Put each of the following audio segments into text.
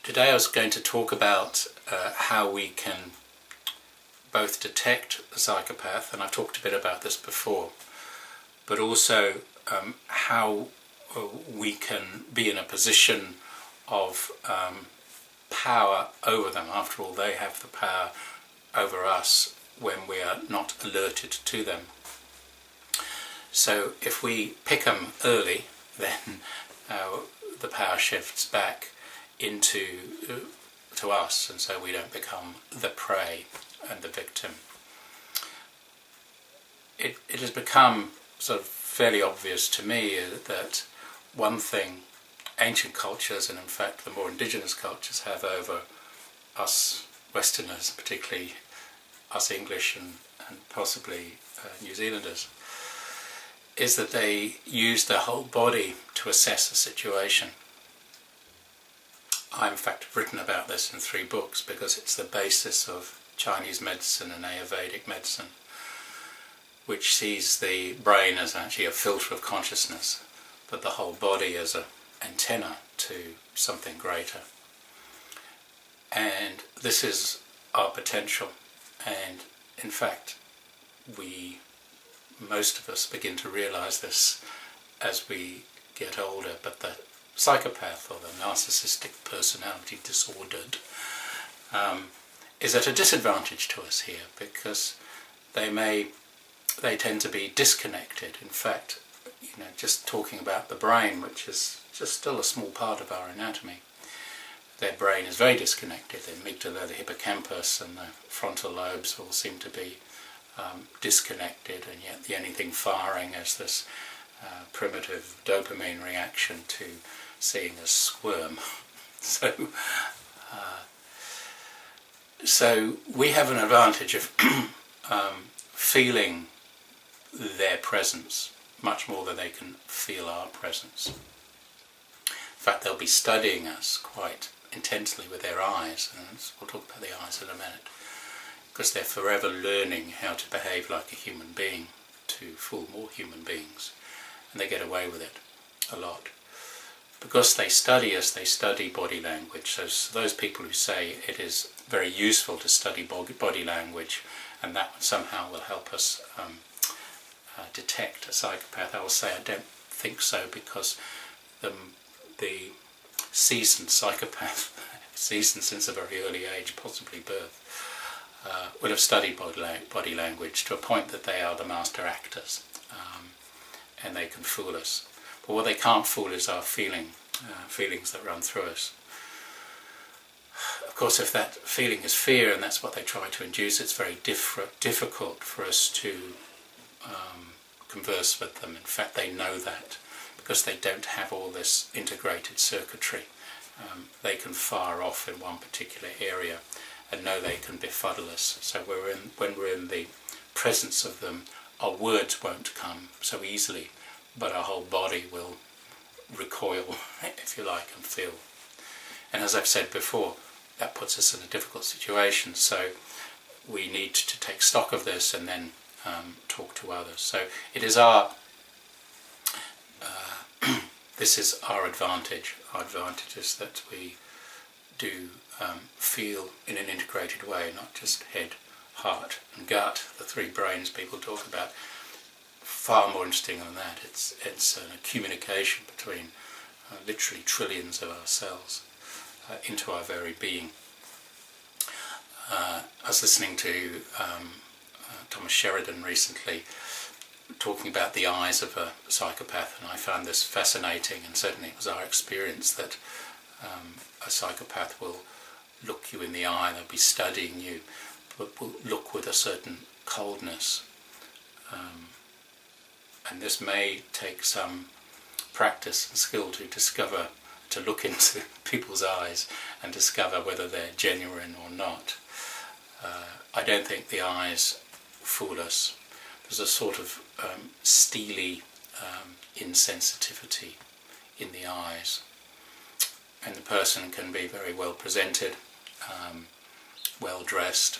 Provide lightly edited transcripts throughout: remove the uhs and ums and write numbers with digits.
Today I was going to talk about how we can both detect the psychopath, and I've talked a bit about this before, but also how we can be in a position of power over them. After all, they have the power over us when we are not alerted to them. So if we pick them early, then the power shifts back into to us, and so we don't become the prey and the victim. It has become sort of fairly obvious to me that one thing ancient cultures, and in fact the more indigenous cultures, have over us Westerners, particularly us English and possibly New Zealanders, is that they use their whole body to assess a situation. I in fact have written about this in 3 books because it's the basis of Chinese medicine and Ayurvedic medicine, which sees the brain as actually a filter of consciousness, but the whole body as an antenna to something greater. And this is our potential, and in fact most of us begin to realize this as we get older, but the psychopath, or the narcissistic personality disordered, is at a disadvantage to us here, because they tend to be disconnected. In fact, just talking about the brain, which is just still a small part of our anatomy, their brain is very disconnected. The amygdala, the hippocampus and the frontal lobes all seem to be disconnected, and yet the only thing firing is this primitive dopamine reaction to seeing us squirm. So we have an advantage of feeling their presence much more than they can feel our presence. In fact, they'll be studying us quite intensely with their eyes, and we'll talk about the eyes in a minute, because they're forever learning how to behave like a human being to fool more human beings, and they get away with it a lot. Because they study us, they study body language. So those people who say it is very useful to study body language and that somehow will help us detect a psychopath, I will say I don't think so, because the seasoned psychopath, seasoned since a very early age, possibly birth, will have studied body language to a point that they are the master actors, and they can fool us. But what they can't fool is our feelings that run through us. Of course, if that feeling is fear, and that's what they try to induce, it's very difficult for us to converse with them. In fact, they know that, because they don't have all this integrated circuitry. They can fire off in one particular area and know they can befuddle us. So when we're in the presence of them, our words won't come so easily, but our whole body will recoil, if you like, and feel. And as I've said before, that puts us in a difficult situation, so we need to take stock of this and then talk to others. So it is this is our advantage. Our advantage is that we do feel in an integrated way, not just head, heart and gut, the 3 brains people talk about. Far more interesting than that. It's a communication between literally trillions of our cells into our very being. I was listening to Thomas Sheridan recently talking about the eyes of a psychopath, and I found this fascinating, and certainly it was our experience that a psychopath will look you in the eye, they'll be studying you, but will look with a certain coldness. And this may take some practice and skill to look into people's eyes and discover whether they're genuine or not. I don't think the eyes fool us. There's a sort of steely insensitivity in the eyes, and the person can be very well presented, well dressed,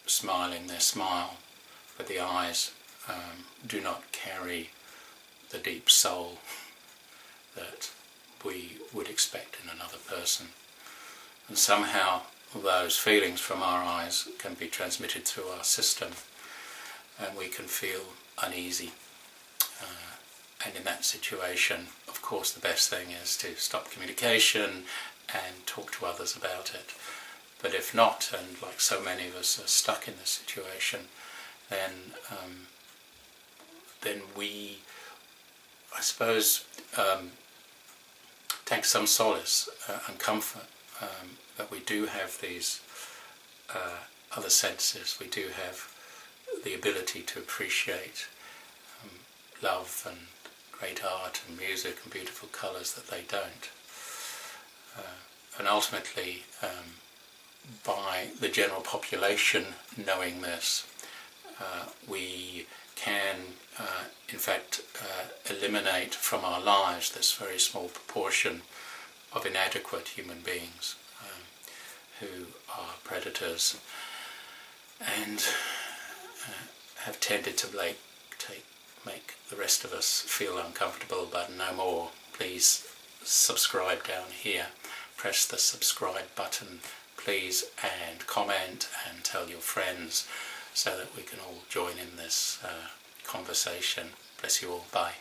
smiling their smile, but the eyes do not carry the deep soul that we would expect in another person. and somehow those feelings from our eyes can be transmitted through our system, and we can feel uneasy. And in that situation, of course, the best thing is to stop communication and talk to others about it. But if not, and like so many of us are stuck in this situation, then we, I suppose, take some solace and comfort that we do have these other senses. We do have the ability to appreciate love and great art and music and beautiful colours that they don't. And ultimately, by the general population knowing this, we can in fact eliminate from our lives this very small proportion of inadequate human beings who are predators and have tended to make the rest of us feel uncomfortable, but no more. Please subscribe down here, press the subscribe button please, and comment and tell your friends so that we can all join in this conversation. Bless you all. Bye.